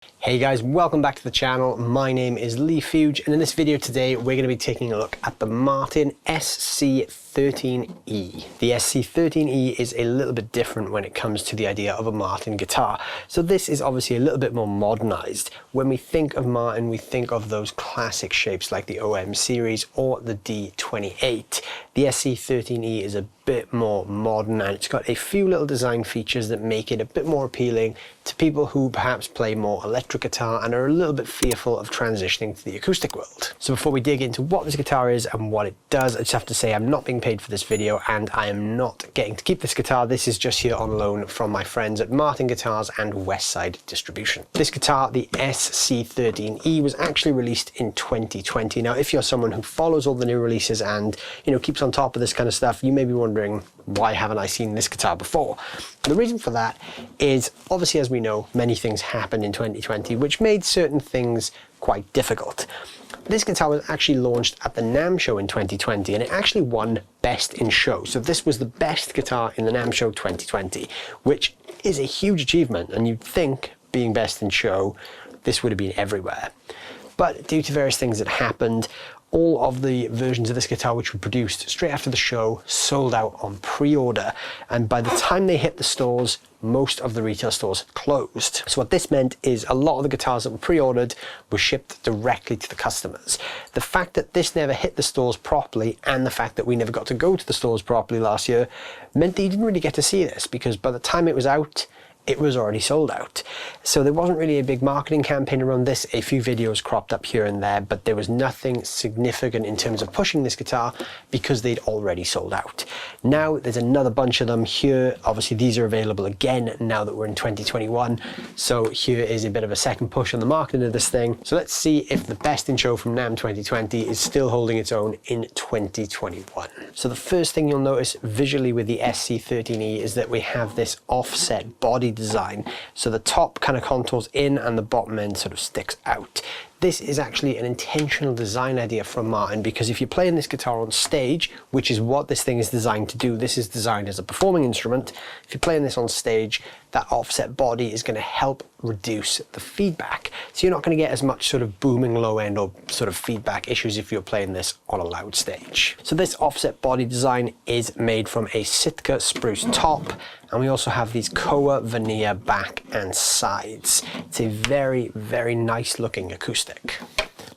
Hey guys, welcome back to the channel. My name is Leigh Fuge, and in this video today we're going to be taking a look at the Martin SC-13E. The SC-13E is a little bit different when it comes to the idea of a Martin guitar. So this is obviously a little bit more modernized. When we think of Martin, we think of those classic shapes like the OM series or the D28. The SC-13E is a bit more modern, and it's got a few little design features that make it a bit more appealing to people who perhaps play more electric guitar and are a little bit fearful of transitioning to the acoustic world. So before we dig into what this guitar is and what it does, I just have to say I'm not being paid for this video and I am not getting to keep this guitar. This is just here on loan from my friends at Martin Guitars and Westside Distribution. This guitar, the SC-13E, was actually released in 2020. Now, if you're someone who follows all the new releases and, you know, keeps on top of this kind of stuff, you may be wondering, why haven't I seen this guitar before? The reason for that is, obviously, as we know, many things happened in 2020 which made certain things quite difficult. This guitar was actually launched at the NAMM show in 2020 and it actually won Best in Show. So this was the best guitar in the NAMM show 2020, which is a huge achievement, and you'd think, being Best in Show, this would have been everywhere. But due to various things that happened, all of the versions of this guitar which were produced straight after the show sold out on pre-order, and by the time they hit the stores, most of the retail stores closed. So what this meant is a lot of the guitars that were pre-ordered were shipped directly to the customers. The fact that this never hit the stores properly, and the fact that we never got to go to the stores properly last year, meant that you didn't really get to see this, because by the time it was out, it was already sold out. So there wasn't really a big marketing campaign around this. A few videos cropped up here and there, but there was nothing significant in terms of pushing this guitar because they'd already sold out. Now there's another bunch of them here. Obviously these are available again now that we're in 2021. So here is a bit of a second push on the marketing of this thing. So let's see if the Best in Show from NAMM 2020 is still holding its own in 2021. So the first thing you'll notice visually with the SC-13E is that we have this offset body design. So the top kind of contours in and the bottom end sort of sticks out. This is actually an intentional design idea from Martin, because if you're playing this guitar on stage, which is what this thing is designed to do, this is designed as a performing instrument. If you're playing this on stage, that offset body is going to help reduce the feedback. So you're not going to get as much sort of booming low end or sort of feedback issues if you're playing this on a loud stage. So this offset body design is made from a Sitka spruce top, and we also have these Koa veneer back and sides. It's a very, very nice looking acoustic.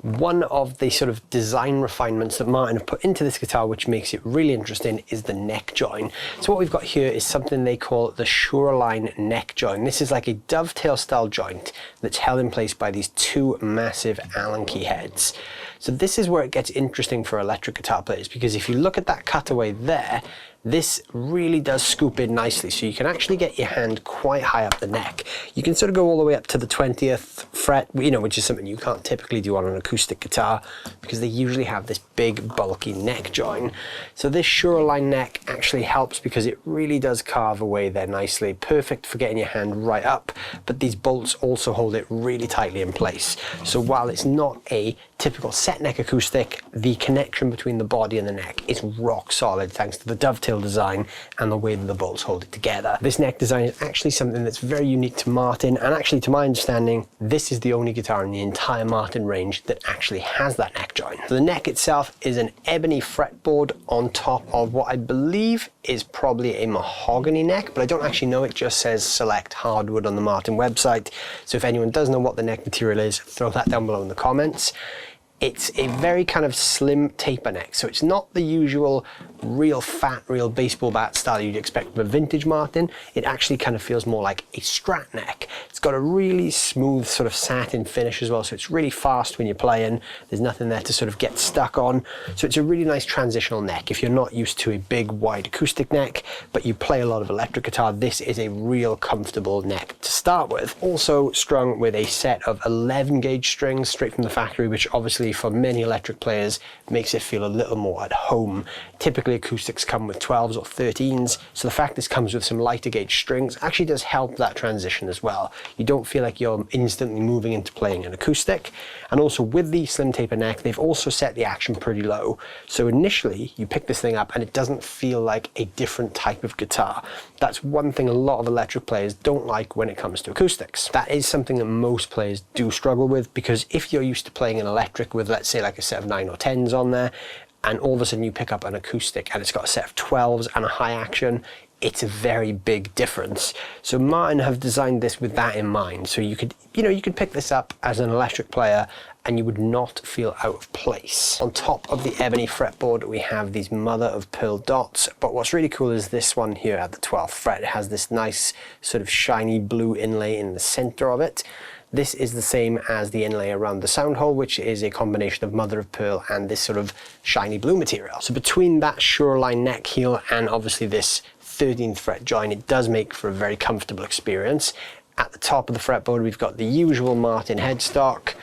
One of the sort of design refinements that Martin have put into this guitar, which makes it really interesting, is the neck join. So what we've got here is something they call the Shoreline neck join. This is like a dovetail style joint that's held in place by these two massive Allen key heads. So this is where it gets interesting for electric guitar players, because if you look at that cutaway there, this really does scoop in nicely, so you can actually get your hand quite high up the neck. You can sort of go all the way up to the 20th fret, you know, which is something you can't typically do on an acoustic guitar because they usually have this big bulky neck join. So this Shoreline neck actually helps because it really does carve away there nicely, perfect for getting your hand right up, but these bolts also hold it really tightly in place. So while it's not a typical set neck acoustic, the connection between the body and the neck is rock solid thanks to the dovetail design and the way that the bolts hold it together. This neck design is actually something that's very unique to Martin, and actually to my understanding this is the only guitar in the entire Martin range that actually has that neck join. So the neck itself is an ebony fretboard on top of what I believe is probably a mahogany neck, but I don't actually know. It just says select hardwood on the Martin website, so if anyone does know what the neck material is, throw that down below in the comments. It's a very kind of slim taper neck, so it's not the usual real fat, real baseball bat style you'd expect from a vintage Martin. It actually kind of feels more like a Strat neck. It's got a really smooth sort of satin finish as well, so it's really fast when you're playing. There's nothing there to sort of get stuck on. So it's a really nice transitional neck. If you're not used to a big, wide acoustic neck, but you play a lot of electric guitar, this is a real comfortable neck to start with. Also strung with a set of 11 gauge strings straight from the factory, which obviously probably for many electric players makes it feel a little more at home. Typically acoustics come with 12s or 13s, so the fact this comes with some lighter gauge strings actually does help that transition as well. You don't feel like you're instantly moving into playing an acoustic. And also with the slim taper neck, they've also set the action pretty low. So initially you pick this thing up and it doesn't feel like a different type of guitar. That's one thing a lot of electric players don't like when it comes to acoustics. That is something that most players do struggle with, because if you're used to playing an electric with, let's say, like a set of 9 or 10s on there, and all of a sudden you pick up an acoustic and it's got a set of 12s and a high action, it's a very big difference. So Martin have designed this with that in mind. So you could pick this up as an electric player and you would not feel out of place. On top of the ebony fretboard, we have these mother of pearl dots, but what's really cool is this one here at the 12th fret. It has this nice sort of shiny blue inlay in the center of it. This is the same as the inlay around the sound hole, which is a combination of mother of pearl and this sort of shiny blue material. So between that Shoreline neck heel and obviously this 13th fret join, it does make for a very comfortable experience. At the top of the fretboard, we've got the usual Martin headstock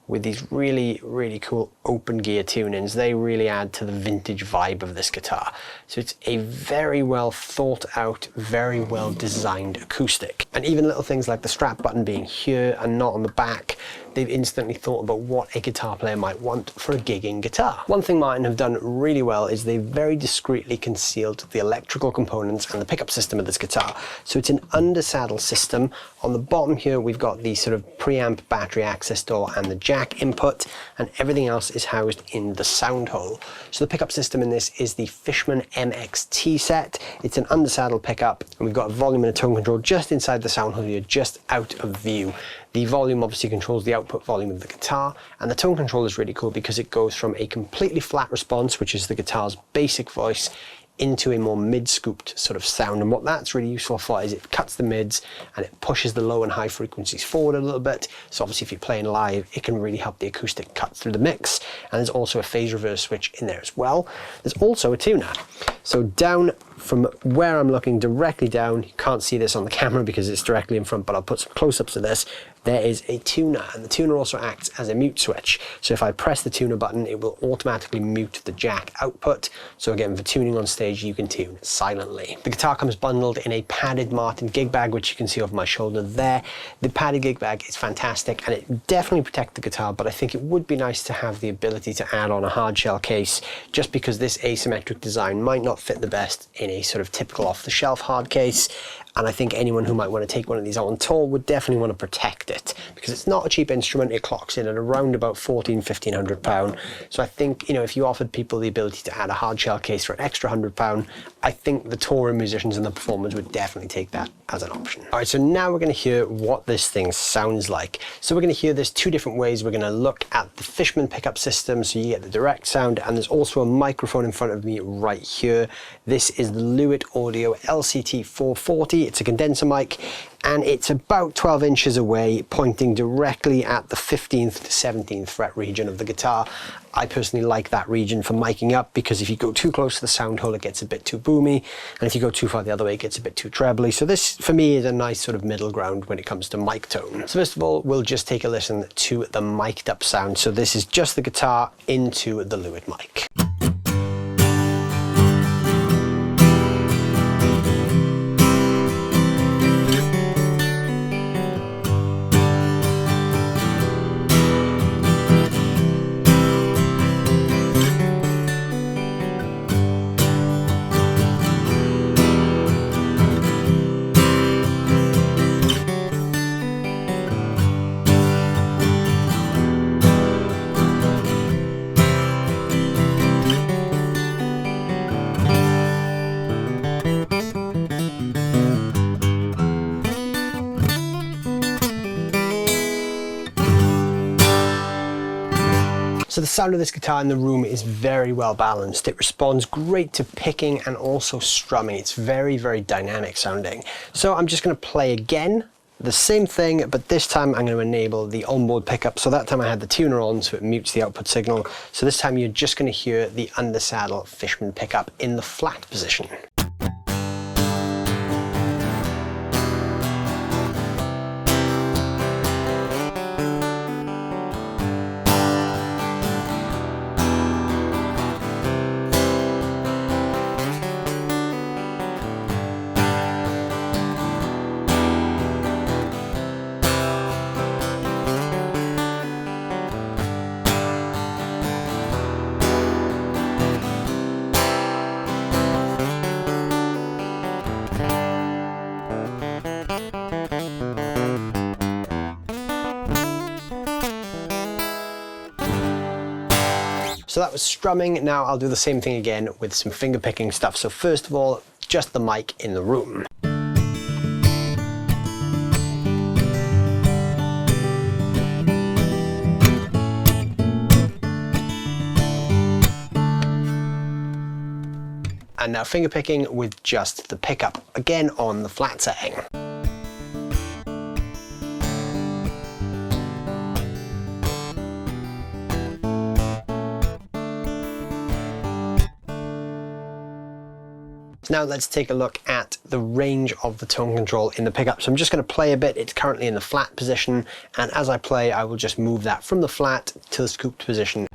with these really, really cool open gear tunings. They really add to the vintage vibe of this guitar. So it's a very well thought out, very well designed acoustic. And even little things like the strap button being here and not on the back, they've instantly thought about what a guitar player might want for a gigging guitar. One thing Martin have done really well is they've very discreetly concealed the electrical components and the pickup system of this guitar. So it's an under saddle system. On the bottom here, we've got the sort of preamp battery access door and the jack input, and everything else is housed in the sound hole. So the pickup system in this is the Fishman MXT set. It's an under saddle pickup, and we've got a volume and a tone control just inside the sound hole here, just out of view. The volume obviously controls the output volume of the guitar, and the tone control is really cool because it goes from a completely flat response, which is the guitar's basic voice, into a more mid-scooped sort of sound. And what that's really useful for is it cuts the mids and it pushes the low and high frequencies forward a little bit. So obviously if you're playing live, it can really help the acoustic cut through the mix. And there's also a phase reverse switch in there as well. There's also a tuner. So down from where I'm looking directly down, you can't see this on the camera because it's directly in front, but I'll put some close-ups of this. There is a tuner, and the tuner also acts as a mute switch. So if I press the tuner button, it will automatically mute the jack output. So again, for tuning on stage, you can tune silently. The guitar comes bundled in a padded Martin gig bag, which you can see over my shoulder there. The padded gig bag is fantastic, and it definitely protects the guitar, but I think it would be nice to have the ability to add on a hard shell case, just because this asymmetric design might not fit the best in a sort of typical off-the-shelf hard case. And I think anyone who might want to take one of these out on tour would definitely want to protect it, because it's not a cheap instrument. It clocks in at around about £1,400–1,500. So I think, if you offered people the ability to add a hard shell case for an extra £100, I think the touring musicians and the performers would definitely take that as an option. All right, so now we're going to hear what this thing sounds like. So we're going to hear this two different ways. We're going to look at the Fishman pickup system, so you get the direct sound, and there's also a microphone in front of me right here. This is the Lewitt Audio LCT440. It's a condenser mic, and it's about 12 inches away, pointing directly at the 15th to 17th fret region of the guitar. I personally like that region for miking up, because if you go too close to the sound hole, it gets a bit too boomy, and if you go too far the other way, it gets a bit too trebly. So this, for me, is a nice sort of middle ground when it comes to mic tone. So first of all, we'll just take a listen to the mic'd up sound. So this is just the guitar into the Lewitt mic. So the sound of this guitar in the room is very well balanced. It responds great to picking and also strumming. It's very, very dynamic sounding. So I'm just going to play again the same thing, but this time I'm going to enable the onboard pickup. So that time I had the tuner on, so it mutes the output signal. So this time you're just going to hear the under saddle Fishman pickup in the flat position. So that was strumming. Now I'll do the same thing again with some finger picking stuff. So first of all, just the mic in the room. And now finger picking with just the pickup, again on the flat setting. Now let's take a look at the range of the tone control in the pickup. So I'm just going to play a bit. It's currently in the flat position, and as I play I will just move that from the flat to the scooped position.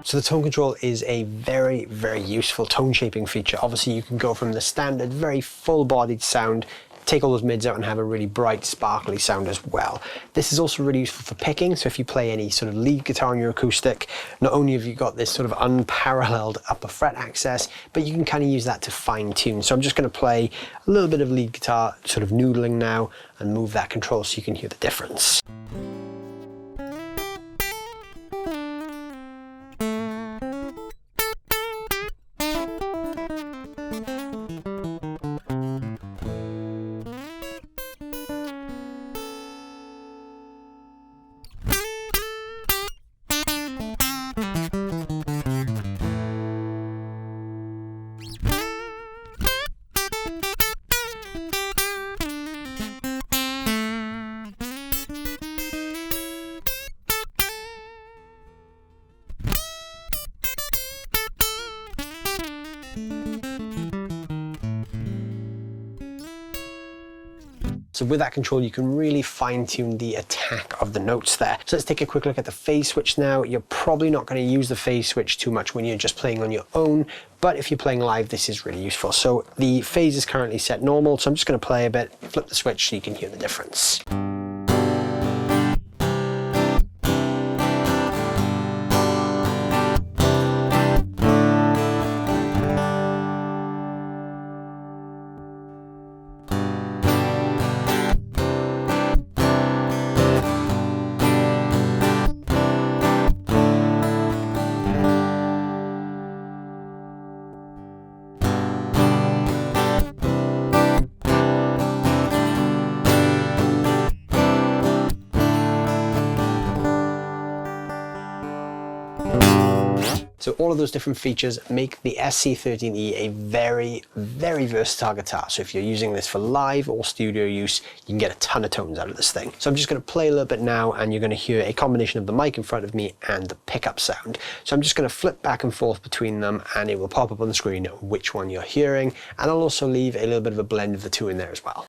So the tone control is a very, very useful tone shaping feature. Obviously you can go from the standard, very full-bodied sound, take all those mids out and have a really bright, sparkly sound as well. This is also really useful for picking, so if you play any sort of lead guitar on your acoustic, not only have you got this sort of unparalleled upper fret access, but you can kind of use that to fine tune. So I'm just going to play a little bit of lead guitar, sort of noodling now, and move that control so you can hear the difference. So with that control, you can really fine tune the attack of the notes there. So let's take a quick look at the phase switch now. You're probably not going to use the phase switch too much when you're just playing on your own, but if you're playing live, this is really useful. So the phase is currently set normal, so I'm just going to play a bit, flip the switch so you can hear the difference. So all of those different features make the SC13E a very, very versatile guitar. So if you're using this for live or studio use, you can get a ton of tones out of this thing. So I'm just going to play a little bit now, and you're going to hear a combination of the mic in front of me and the pickup sound. So I'm just going to flip back and forth between them, and it will pop up on the screen which one you're hearing. And I'll also leave a little bit of a blend of the two in there as well.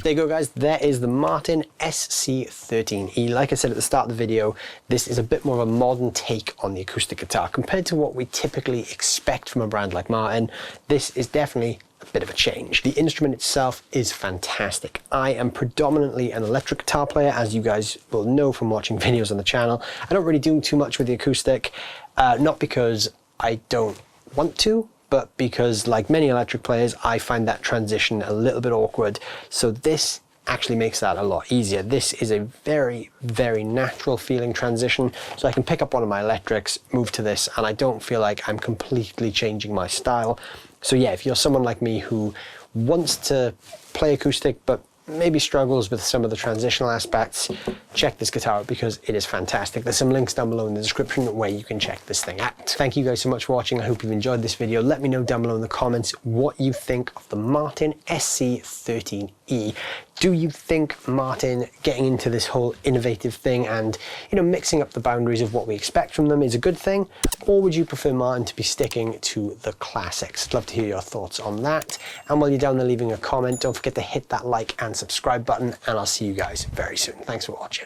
There you go, guys. There is the Martin SC-13E. Like I said at the start of the video, this is a bit more of a modern take on the acoustic guitar. Compared to what we typically expect from a brand like Martin, this is definitely a bit of a change. The instrument itself is fantastic. I am predominantly an electric guitar player, as you guys will know from watching videos on the channel. I don't really do too much with the acoustic, not because I don't want to, but because, like many electric players, I find that transition a little bit awkward. So this actually makes that a lot easier. This is a very, very natural feeling transition. So I can pick up one of my electrics, move to this, and I don't feel like I'm completely changing my style. So yeah, if you're someone like me who wants to play acoustic, but maybe struggles with some of the transitional aspects, check this guitar out because it is fantastic. There's some links down below in the description where you can check this thing out. Thank you guys so much for watching. I hope you've enjoyed this video. Let me know down below in the comments what you think of the Martin SC-13E. Do you think Martin getting into this whole innovative thing and, you know, mixing up the boundaries of what we expect from them is a good thing? Or would you prefer Martin to be sticking to the classics? I'd love to hear your thoughts on that. And while you're down there leaving a comment, don't forget to hit that like and subscribe button, and I'll see you guys very soon. Thanks for watching.